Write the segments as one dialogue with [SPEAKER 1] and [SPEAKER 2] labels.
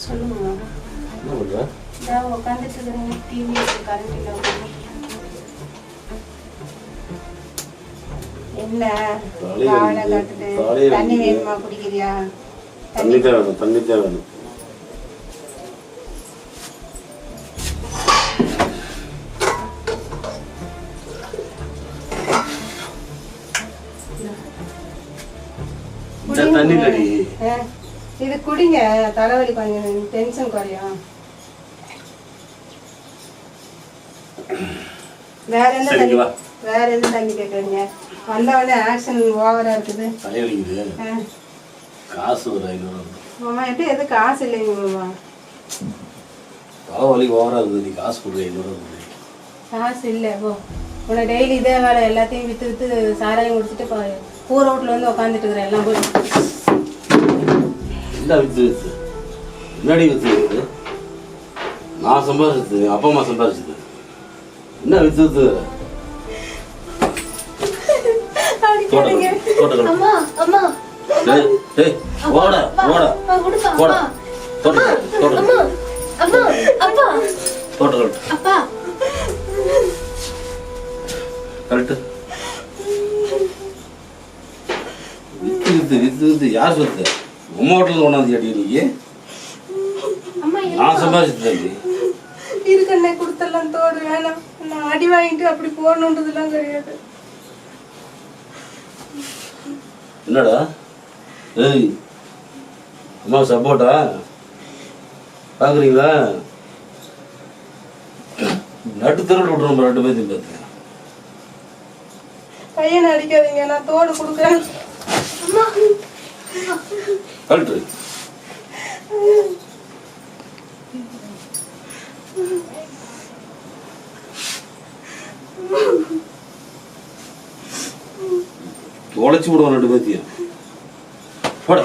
[SPEAKER 1] சொல்லுங்க. என்ன பண்ற? நான் உட்காந்துட்டு இருக்கேன். டிவி கரண்ட் இல்ல. என்ன காவலை காட்டுது? தண்ணி வேணுமா? குடிக்கிறியா?
[SPEAKER 2] தண்ணி தான் வேணும். தண்ணி தான் வேணும். தண்ணி கடி
[SPEAKER 1] இது குடிங்க, தலைவலி கொஞ்சம் டென்ஷன் குறையும். வேற எந்த தண்ணி கேட்குறீங்க? வந்தவொடனே ஆக்ஷன் ஓவரா இருக்குது.
[SPEAKER 2] தலைவலிக்குது. காசு ஒரு 500
[SPEAKER 1] மாமா. எப்படி எது காசு இல்லைங்க மாமா?
[SPEAKER 2] தலைவலி ஓவரா இருக்குது. நீ காசு கொடு. 500
[SPEAKER 1] காசு இல்லை. ஓ, உன்னை டெய்லி இதே வேலை எல்லாத்தையும் விற்று விற்று சாராயம் குடிச்சிட்டு பூ ரோட்டில் வந்து உட்காந்துட்டு இருக்கிறேன். எல்லாம் போய்
[SPEAKER 2] என்ன வித்து வித்து முன்னாடி வித்து வித்து நான் சம்பாதிச்சது, அப்பா அம்மா சம்பாதிச்சது. என்ன வித்து வித்து யார் சொத்து? உம்மா வீட்டில் கொண்டாந்து அடி நீங்க நான் சம்பாதிச்சு
[SPEAKER 1] இருக்கண்ணே கொடுத்தலாம். தோடு வேணாம். நான் அடி வாங்கிட்டு அப்படி போகணுன்றதுலாம் கிடையாது.
[SPEAKER 2] என்னடா? ஏய், அம்மா சப்போட்டா பார்க்குறீங்களா? நட்டு தெருவில் விட்றோம் 2 பேர்த்தையும் பார்த்து.
[SPEAKER 1] பையனை அடிக்காதீங்க, நான் தோடு கொடுக்குறேன்.
[SPEAKER 2] கழட்டு. உழைச்சி விடுவோம் 2 பேர்த்தையும். போட.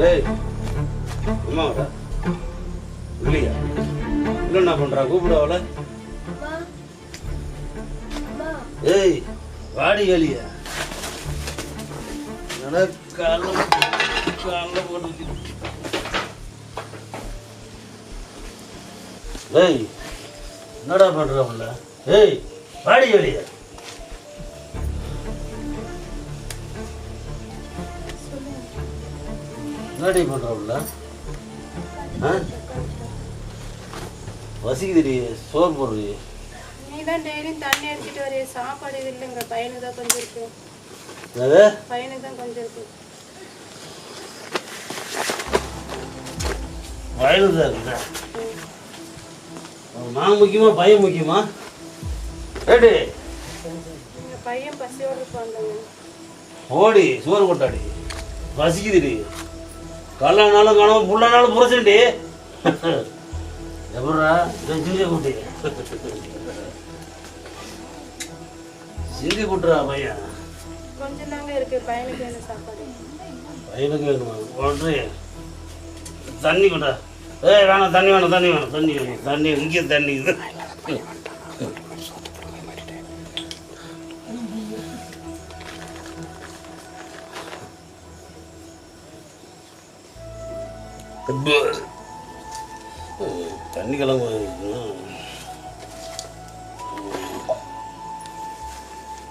[SPEAKER 2] ஏய், அம்மாவா இல்லையா? இல்லை என்ன பண்றா? கூப்பிடுவாள. ஏய், வாடி வேலியா? காலைல போட்டு. ஏய், என்னடா பண்றாப்புல? ஏய், வாடி வேலியா? என்னடி பண்றாப்புல? வசிக்குதுடி, சோறு போடுறீ.
[SPEAKER 1] நீ தான் டெய்லியும் தண்ணி அடிச்சிட்டு வரைய. சாப்பாடு இது இல்லைங்க. பையனுக்கு தான் கொஞ்சம் இருக்கு. பையனுக்கு தான் கொஞ்சம் இருக்கு.
[SPEAKER 2] வயலு தான் இருக்குதா? நான் முக்கியமா பையன் முக்கியமா? ஏடி
[SPEAKER 1] பையன் பசியோடு இருப்பாங்க.
[SPEAKER 2] ஓடி சோறு கொட்டாடி. வசிக்குதுடி. கல்லானாலும் காணாம புள்ளனாலும் புரசண்டி. எப்படா சிந்தி குட்டி? சிந்தி குட்டுறா பையன்.
[SPEAKER 1] கொஞ்சம் தாங்க இருக்கு. பையனுக்கு என்ன சாப்பாடு?
[SPEAKER 2] பையனுக்கு வேணுமா? ஒன்று தண்ணி கொண்டா. ஏய் வேணாம், தண்ணி வேணும், தண்ணி வேணும், தண்ணி வேணும், தண்ணி இங்கே தண்ணி. இது தண்ணி கிளம்பு.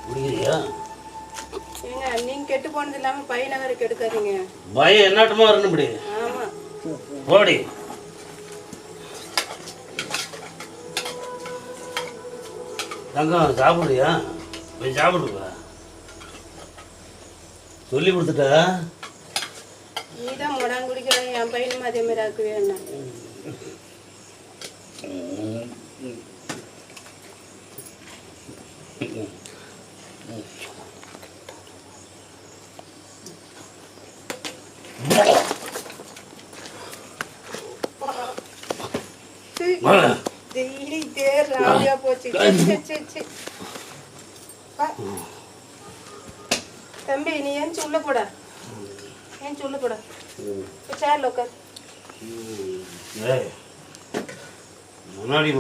[SPEAKER 2] குடிக்கிறியா?
[SPEAKER 1] நீங்க கெட்டு போனது இல்லாம பையனை வேற கெடுக்காதீங்க.
[SPEAKER 2] பயம் என்னாட்டமா வரணும். இப்படி
[SPEAKER 1] ஆமா
[SPEAKER 2] போடி. தங்கம் சாப்பிடுறியா? போய் சாப்பிடுப்பா. சொல்லி கொடுத்துட்டா?
[SPEAKER 1] நீ தான் முடான் குடிக்கிறேன், என் பையனும் அதே மாதிரி ஆக்குவே என்ன? போச்சு. தம்பி நீ ஏன் உள்ள போட, ஏன் உள்ள போட, சேர்ல உட்கார்.
[SPEAKER 2] முன்னாடி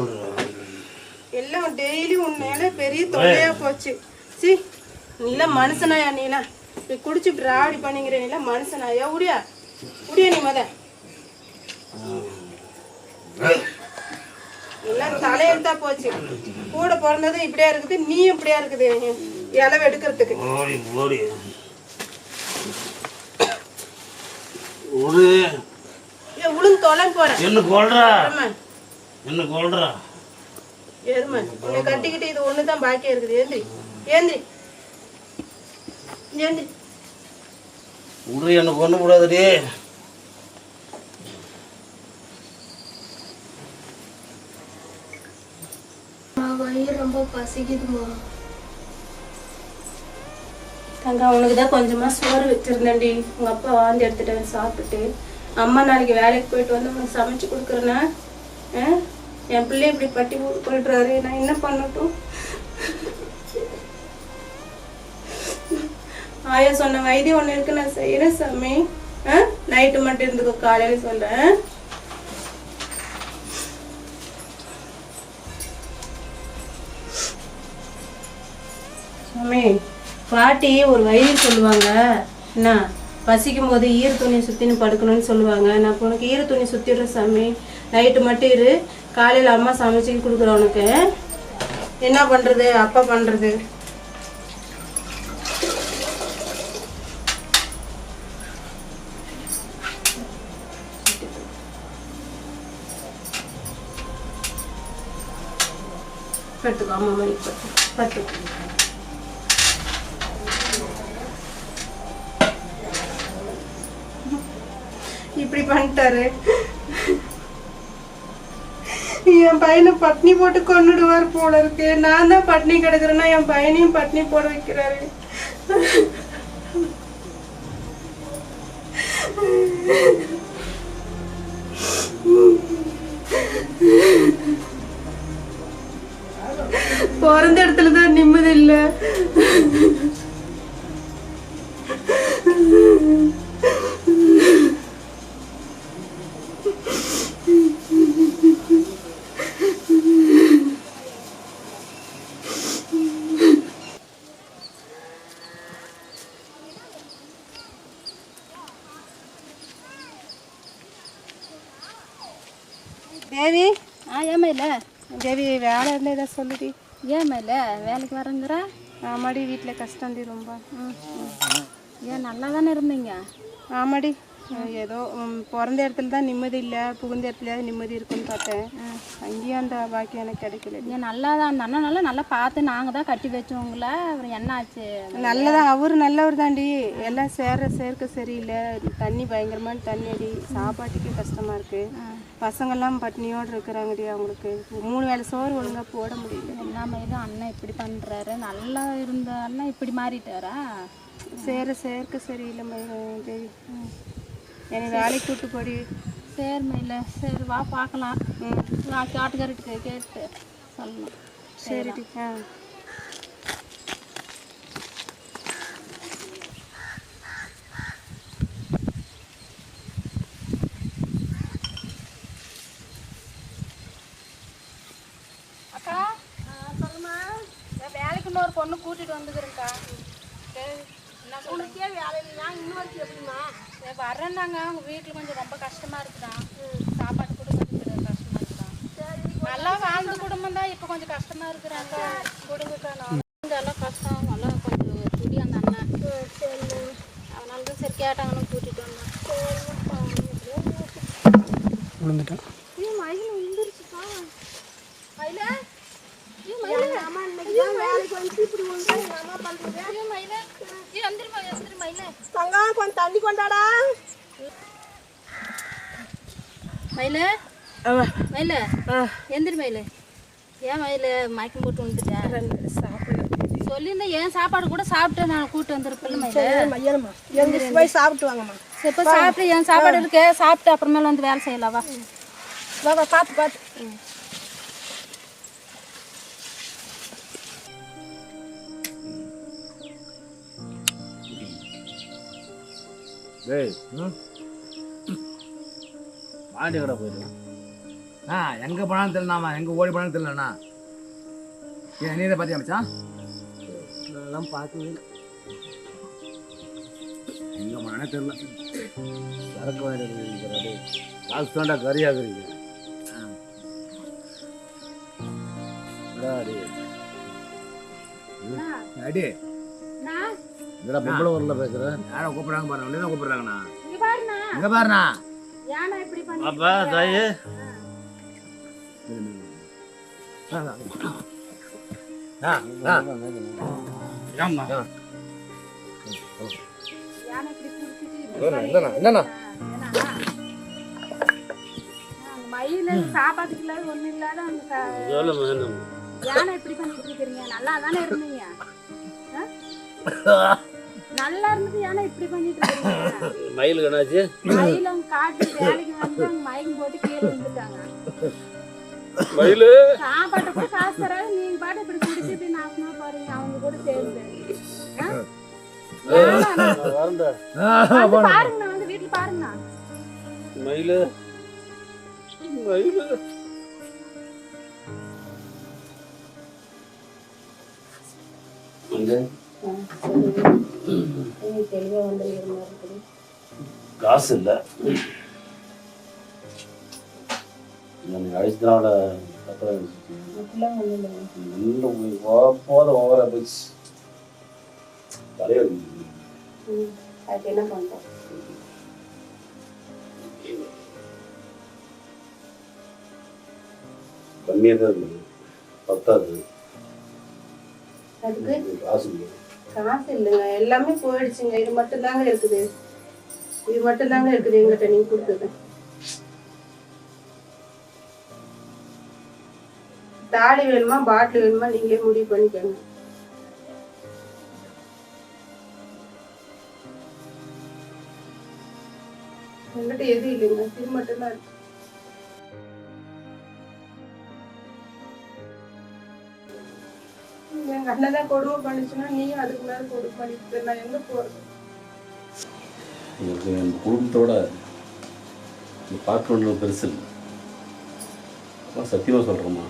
[SPEAKER 1] எல்லாம் டெய்லி உன்ன பெரிய தொல்லையா போச்சு. சி நீல மனுஷனாயா? நீனா இப்படி குடிச்சு இப்படி ராவடி பண்ணிக்கிற நீல மனுஷனாயா? உடியா உடியா நீ மத எல்லாம் தலையெழுத்தா போச்சு. கூட பிறந்ததும் இப்படியா இருக்குது, நீ இப்படியா இருக்குது இளவு எடுக்கிறதுக்கு. உளுந்து தொலைன்னு போறேன்.
[SPEAKER 2] என்ன கொல்றா? என்ன கொல்றா?
[SPEAKER 1] ஏறுமா உன்னை கட்டிக்கிட்டு இது ஒண்ணுதான் பாக்கியா இருக்குது. ஏந்திரி ஏந்திரி ஏந்திரி.
[SPEAKER 2] உடு என்ன கொண்டு கூடாதுடி.
[SPEAKER 3] வயிறு ரொம்ப பசிக்குதுமா.
[SPEAKER 1] தங்கா உனக்கு தான் கொஞ்சமா சோறு வச்சிருந்தேன்டி. உங்க அப்பா வாந்தி எடுத்துட்டு சாப்பிட்டுட்டு. அம்மா நாளைக்கு வேலைக்கு போயிட்டு வந்து உனக்கு சமைச்சு கொடுக்குறேன்னா என் பிள்ளை இப்படி பட்டி போட்டுறாரு. நான் என்ன பண்ணட்டும்? ஆயா சொன்ன வைத்தியம் ஒண்ணு இருக்கு, நான் செய்யறேன் சாமி. நைட்டு மட்டும் இருந்துக்கோ, காலையில சொல்றேன். சாமி பாட்டி ஒரு வைத்தியம் சொல்லுவாங்க, என்ன பசிக்கும் போது ஈர துணி சுத்தின்னு படுக்கணும்னு சொல்லுவாங்க. நான் உனக்கு ஈர துணி சுத்திடுறேன் சாமி. நைட்டு மட்டும் இரு, காலையில அம்மா சமைச்சு கொடுக்குறேன் உனக்கு. என்ன பண்றது அப்பா பண்றது? பட்டுக்கோ அம்மா மணி பட்டு. இப்படி பண்ணிட்டாரு. என் பையனை பட்னி போட்டு கொன்னுடுவார் போல இருக்கு. நான் தான் பட்னி கிடக்குறேன்னா என் பையனையும் பட்னி போட வைக்கிறாரு. பிறந்த இடத்துலதான் நிம்மதி இல்லை. தேவி
[SPEAKER 3] ஏமா இல்லை
[SPEAKER 1] தேவி வேலை இருந்தால் ஏதாவது சொல்லுடி.
[SPEAKER 3] ஏமா இல்லை வேலைக்கு வரேங்கிற?
[SPEAKER 1] ஆமாடி வீட்டில் கஷ்டம்டி ரொம்ப.
[SPEAKER 3] ஏன் நல்லா தானே இருந்தீங்க?
[SPEAKER 1] ஆமாடி ஏதோ பிறந்த இடத்துல தான் நிம்மதி இல்லை, புகுந்த இடத்துலயாவது நிம்மதி இருக்குன்னு பார்த்தேன். அங்கேயும் அந்த பாக்கியம் எனக்கு கிடைக்கல.
[SPEAKER 3] ஏன் நல்லா தான் அந்த அண்ணனால நல்லா பார்த்து நாங்கள் தான் கட்டி வச்சோம் உங்களை. அப்புறம் என்ன ஆச்சு?
[SPEAKER 1] நல்லதான், அவரு நல்லவர் தாண்டி. எல்லாம் சேர்க்க சரியில்லை. தண்ணி பயங்கரமான தண்ணி அடி, சாப்பாட்டுக்கே கஷ்டமா இருக்கு. பசங்கள்லாம் பட்னியோடு இருக்கிறாங்கடி. அவங்களுக்கு 3 வேளை சோறு ஒழுங்கா போட முடியல.
[SPEAKER 3] என்ன இது அண்ணன் இப்படி பண்ணுறாரு? நல்லா இருந்த அண்ணன் இப்படி மாறிட்டாரா?
[SPEAKER 1] சேர்க்க சரியில்லை தேவி. என்னை வேலைக்கு கூட்டு போடி.
[SPEAKER 3] சரி மயில, சரி வா பார்க்கலாம். நான் காட்டுக்காரிட்டு கேட்டு சொல்லணும்.
[SPEAKER 1] சரிடி.
[SPEAKER 3] அக்கா சொல்லுமா. வேலைக்கு இன்னொரு பொண்ணு கூட்டிட்டு வந்துக்கிறேன்க்கா. உனக்கே வேலை இல்லையா? இன்னொருக்கு எப்படிமா? வர்றேன்னாங்க. அவங்க வீட்டில் கொஞ்சம் ரொம்ப கஷ்டமாக இருக்குதான். சாப்பாடு கூட கொஞ்சம் கஷ்டமாக இருக்குதான். நல்லா வாழ்ந்த குடும்பம் தான் இப்போ கொஞ்சம் கஷ்டமாக இருக்கிறாங்க. கொடுங்கக்கா நான் எல்லாம் கஷ்டம். நல்லா கொஞ்சம் துடி அந்த அண்ணன். அதனால தான் சரி கேட்டாங்கன்னு கூட்டிகிட்டு வந்தேன். மயில் விழுந்துருச்சுப்பா. மயில
[SPEAKER 4] வந்து இப்படி ஒன்றா எங்க அம்மா பண்றது.
[SPEAKER 3] ஐயோ மயில எந்திரி மயில
[SPEAKER 4] தங்கம் கொஞ்சம் தண்ணி கொண்டாடா.
[SPEAKER 3] மயில மயில எந்திரி மயில. ஏன் மயில மயக்கம் போட்டு வந்துட்டேன் சொல்லியிருந்தா ஏன் சாப்பாடு கூட சாப்பிட்டு நான் கூப்பிட்டு வந்துருப்பேன் மயில.
[SPEAKER 4] எந்திரிச்சு போய் சாப்பிட்டு வாங்கம்மா.
[SPEAKER 3] இப்போ சாப்பிட்டு என் சாப்பாடு இருக்கு சாப்பிட்டு அப்புறமேல வந்து வேலை செய்யலாவா.
[SPEAKER 4] வா பார்த்து
[SPEAKER 5] டேய் பாண்டி கடை போயிடலாம். எங்கே போனாலும் தெரியலாமா, எங்கே ஓடி போனாலும் தெரியலண்ணா. ஏன் நீ இதை பார்த்தியா மச்சான்?
[SPEAKER 4] நான் பார்க்கவே
[SPEAKER 5] எங்கே போனானே தெரியல. சரக்கு வாங்கிட்டு காசு தாண்டா கறியாகிறீங்க. அடி இதெல்லாம் பொம்பளை ஊரில் பேசுகிறேன். யாரை கூப்பிட்றாங்க பாருங்க, ஒன்றே தான் கூப்பிட்றாங்கண்ணா. இங்கே பாருண்ணா.
[SPEAKER 2] அப்பா தாயே
[SPEAKER 5] என்னண்ணா
[SPEAKER 3] மயில சாப்பாட்டுக்கு இல்லாத ஒண்ணு இல்லாத அந்த யானை எப்படி பண்ணிட்டு இருக்கிறீங்க? நல்லா தானே இருந்தீங்க, நல்லா இருந்தது. யானை இப்படி பண்ணிட்டு இருக்கீங்க?
[SPEAKER 2] மயில் கணாச்சு
[SPEAKER 3] மயில் அவங்க காட்டு வேலைக்கு வந்து அவங்க மயக்கம் போட்டு கீழே விழுந்துட்டாங்க.
[SPEAKER 2] மயில்
[SPEAKER 3] சாப்பாட்டு கூட காசு தராது, நீங்க பாட்டு இப்படி குடிச்சு இப்படி நாசமா போறீங்க அவங்க கூட சேர்ந்து. பாருங்க நான் வந்து வீட்டுல பாருங்க.
[SPEAKER 2] மயில் மயில்
[SPEAKER 1] தெளிவா வந்து இருக்குது.
[SPEAKER 2] காசு இல்லை அழைச்சதோட போத ஓவரா போச்சு. தலைவர்
[SPEAKER 1] அதுக்கு என்ன பண்றோம்?
[SPEAKER 2] கம்மியாக தான் இருக்குது, பத்தாது.
[SPEAKER 1] அதுக்கு
[SPEAKER 2] காசு இல்லை.
[SPEAKER 1] காசு இல்லைங்க, எல்லாமே போயிடுச்சுங்க. இது மட்டும் தாங்க இருக்குது, இது மட்டும் தாங்க இருக்குது எங்கிட்ட நீங்க கொடுத்தது. தாலி வேணுமா பாட்டில் வேணுமா நீங்களே முடிவு பண்ணிக்கோங்க. என்கிட்ட எதுவும் இல்லைங்க, இது மட்டும் தான் இருக்கு. எங்க அண்ணன் தான் கொடுமை பண்ணிச்சுன்னா நீயும் அதுக்கு மேல கொடுமை பண்ணிட்டு நான் எங்க போறது?
[SPEAKER 2] எனக்கு என் குடும்பத்தோட பார்க்கணும் பெருசு இல்லை. அதான் சத்தியமாக சொல்கிறேம்மா,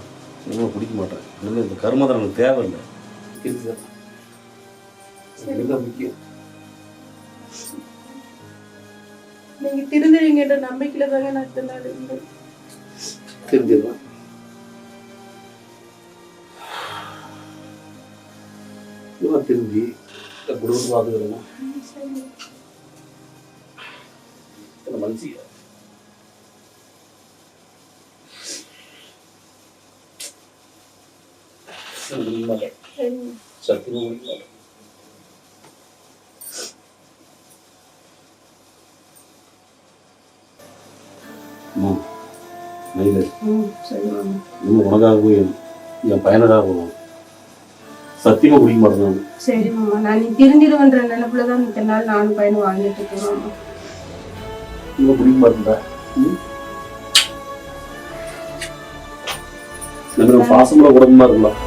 [SPEAKER 2] இன்னும் பிடிக்க மாட்டேன். இன்னும் இந்த கருமதம் எனக்கு தேவையில்லை. இதுதான் முக்கியம்.
[SPEAKER 1] நீங்க திருந்துவீங்கன்ற நம்பிக்கையில தாங்க நான் இத்தனை நாள் இருந்தேன்.
[SPEAKER 2] தெரிஞ்சிடலாம். திரும்பி குடும்பத்தை பார்த்துக்கிறேன்னா மனுஷி சத்தியமா முடிக்க உனக்காகவும் என் பையனுக்காகவும் சத்தியமா குடிக்க மாட்டேன்.
[SPEAKER 1] சரி மாமா, நான் நீ திருந்திடுவன்ற நினைப்புலதான் இத்தனை நாள் நானும் பையனும் வாங்கிட்டு இருக்கேன் மாமா.
[SPEAKER 2] இன்னும் குடிக்க மாட்டேன்டா. பாசமுள்ள குடும்பமா இருக்கலாம்.